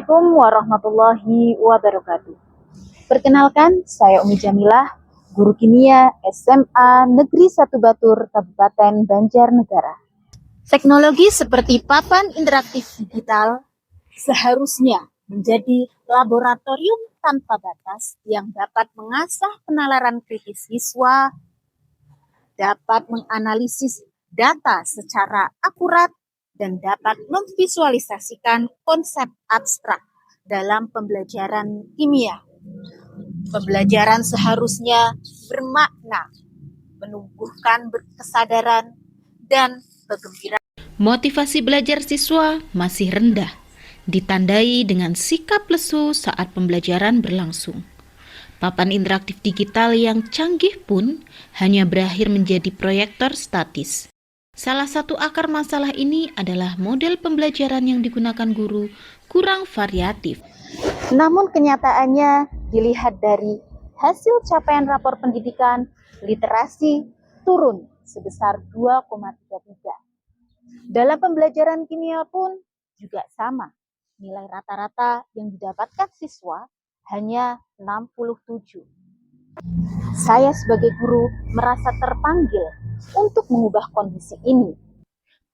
Assalamualaikum warahmatullahi wabarakatuh. Perkenalkan, saya Umi Jamilah, guru kimia SMA Negeri 1 Batur, Kabupaten Banjarnegara. Teknologi seperti papan interaktif digital seharusnya menjadi laboratorium tanpa batas yang dapat mengasah penalaran kritis siswa, dapat menganalisis data secara akurat, dan dapat memvisualisasikan konsep abstrak dalam pembelajaran kimia. Pembelajaran seharusnya bermakna, menumbuhkan kesadaran, dan kegembiraan. Motivasi belajar siswa masih rendah, ditandai dengan sikap lesu saat pembelajaran berlangsung. Papan interaktif digital yang canggih pun hanya berakhir menjadi proyektor statis. Salah satu akar masalah ini adalah model pembelajaran yang digunakan guru kurang variatif. Namun kenyataannya dilihat dari hasil capaian rapor pendidikan, literasi turun sebesar 2,33. Dalam pembelajaran kimia pun juga sama. Nilai rata-rata yang didapatkan siswa hanya 67. Saya sebagai guru merasa terpanggil untuk mengubah kondisi ini.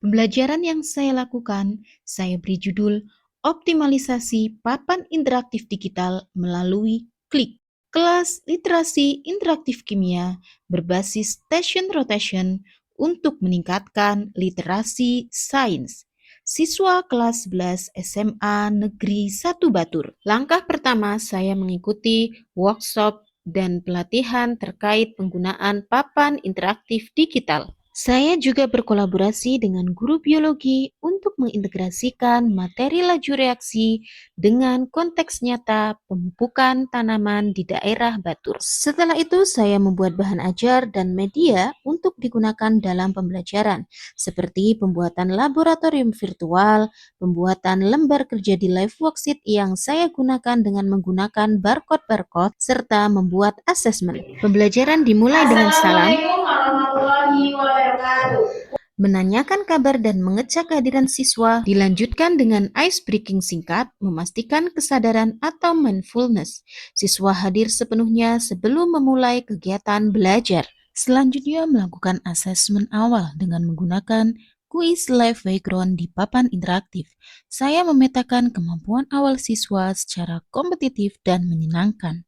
Pembelajaran yang saya lakukan, saya beri judul Optimalisasi Papan Interaktif Digital melalui Klik. Kelas Literasi Interaktif Kimia berbasis Station Rotation untuk meningkatkan literasi sains. Siswa kelas 11 SMA Negeri 1 Batur. Langkah pertama, saya mengikuti workshop dan pelatihan terkait penggunaan papan interaktif digital. Saya juga berkolaborasi dengan guru biologi untuk mengintegrasikan materi laju reaksi dengan konteks nyata pemupukan tanaman di daerah Batur. Setelah itu, saya membuat bahan ajar dan media untuk digunakan dalam pembelajaran, seperti pembuatan laboratorium virtual, pembuatan lembar kerja di live worksheet yang saya gunakan dengan menggunakan barcode-barcode, serta membuat asesmen. Pembelajaran dimulai dengan salam, menanyakan kabar dan mengecek kehadiran siswa, dilanjutkan dengan ice breaking singkat, memastikan kesadaran atau mindfulness. Siswa hadir sepenuhnya sebelum memulai kegiatan belajar. Selanjutnya melakukan asesmen awal dengan menggunakan kuis live background di papan interaktif. Saya memetakan kemampuan awal siswa secara kompetitif dan menyenangkan.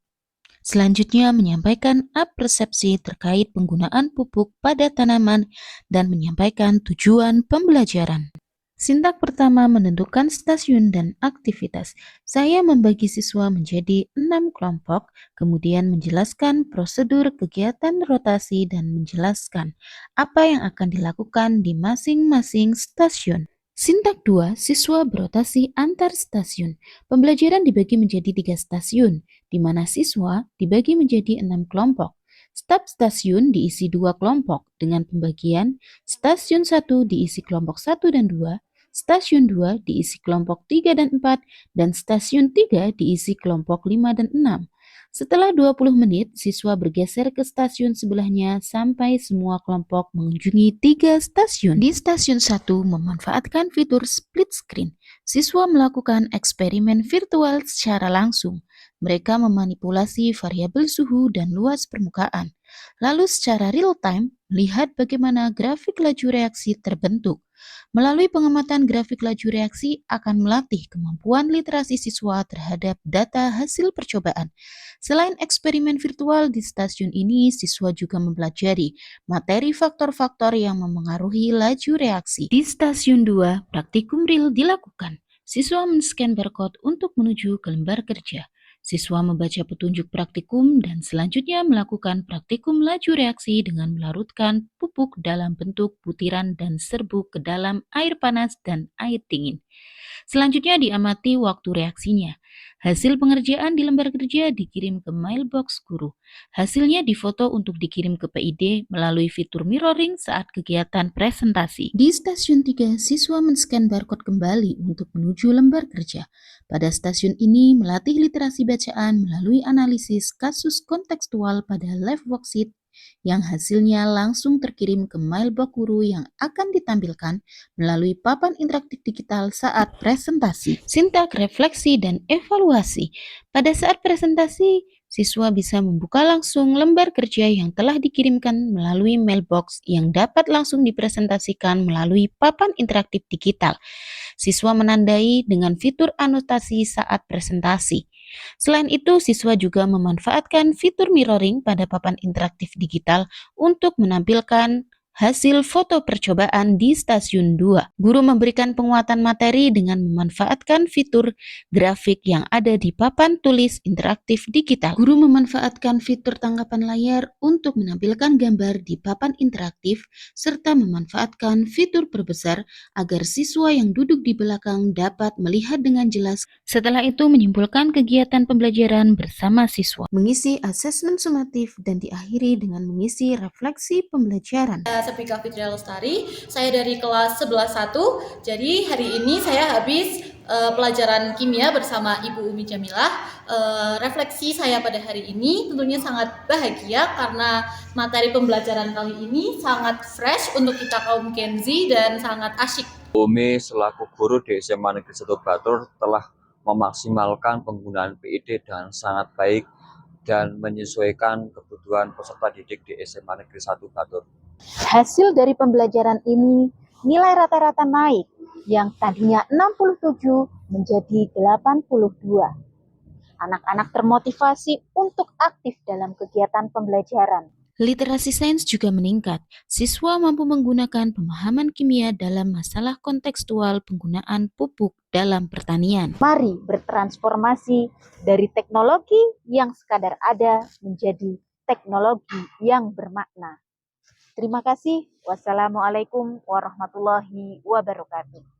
Selanjutnya menyampaikan persepsi terkait penggunaan pupuk pada tanaman dan menyampaikan tujuan pembelajaran. Sintak pertama menentukan stasiun dan aktivitas. Saya membagi siswa menjadi 6 kelompok, kemudian menjelaskan prosedur kegiatan rotasi dan menjelaskan apa yang akan dilakukan di masing-masing stasiun. Sintak 2, siswa berotasi antar stasiun. Pembelajaran dibagi menjadi 3 stasiun, di mana siswa dibagi menjadi 6 kelompok. Staf stasiun diisi 2 kelompok dengan pembagian stasiun 1 diisi kelompok 1 dan 2, stasiun 2 diisi kelompok 3 dan 4, dan stasiun 3 diisi kelompok 5 dan 6. Setelah 20 menit, siswa bergeser ke stasiun sebelahnya sampai semua kelompok mengunjungi 3 stasiun. Di stasiun 1 memanfaatkan fitur split screen. Siswa melakukan eksperimen virtual secara langsung. Mereka memanipulasi variabel suhu dan luas permukaan. Lalu secara real time, melihat bagaimana grafik laju reaksi terbentuk. Melalui pengamatan grafik laju reaksi akan melatih kemampuan literasi siswa terhadap data hasil percobaan. Selain eksperimen virtual di stasiun ini, siswa juga mempelajari materi faktor-faktor yang memengaruhi laju reaksi. Di stasiun 2, praktikum real dilakukan. Siswa men-scan barcode untuk menuju ke lembar kerja. Siswa membaca petunjuk praktikum dan selanjutnya melakukan praktikum laju reaksi dengan melarutkan pupuk dalam bentuk butiran dan serbuk ke dalam air panas dan air dingin. Selanjutnya diamati waktu reaksinya. Hasil pengerjaan di lembar kerja dikirim ke mailbox guru. Hasilnya difoto untuk dikirim ke PID melalui fitur mirroring saat kegiatan presentasi. Di stasiun 3, siswa men-scan barcode kembali untuk menuju lembar kerja. Pada stasiun ini melatih literasi bacaan melalui analisis kasus kontekstual pada live worksheet yang hasilnya langsung terkirim ke mailbox guru yang akan ditampilkan melalui papan interaktif digital saat presentasi. Sintak, refleksi, dan evaluasi. Pada saat presentasi, siswa bisa membuka langsung lembar kerja yang telah dikirimkan melalui mailbox yang dapat langsung dipresentasikan melalui papan interaktif digital. Siswa menandai dengan fitur anotasi saat presentasi. Selain itu, siswa juga memanfaatkan fitur mirroring pada papan interaktif digital untuk menampilkan hasil foto percobaan di stasiun 2. Guru memberikan penguatan materi dengan memanfaatkan fitur grafik yang ada di papan tulis interaktif digital. Guru memanfaatkan fitur tangkapan layar untuk menampilkan gambar di papan interaktif serta memanfaatkan fitur perbesar agar siswa yang duduk di belakang dapat melihat dengan jelas. Setelah itu menyimpulkan kegiatan pembelajaran bersama siswa, mengisi asesmen sumatif dan diakhiri dengan mengisi refleksi pembelajaran. Saya Sepika Fitria Lestari, saya dari kelas 11.1. Jadi hari ini saya habis pelajaran kimia bersama Ibu Umi Jamilah. Refleksi saya pada hari ini tentunya sangat bahagia karena materi pembelajaran kali ini sangat fresh untuk kita kaum Gen Z dan sangat asyik. Umi selaku guru di SMA Negeri 1 Batur telah memaksimalkan penggunaan PID dan sangat baik dan menyesuaikan kebutuhan peserta didik di SMA Negeri 1 Batur. Hasil dari pembelajaran ini, nilai rata-rata naik yang tadinya 67 menjadi 82. Anak-anak termotivasi untuk aktif dalam kegiatan pembelajaran. Literasi sains juga meningkat. Siswa mampu menggunakan pemahaman kimia dalam masalah kontekstual penggunaan pupuk dalam pertanian. Mari bertransformasi dari teknologi yang sekadar ada menjadi teknologi yang bermakna. Terima kasih. Wassalamualaikum warahmatullahi wabarakatuh.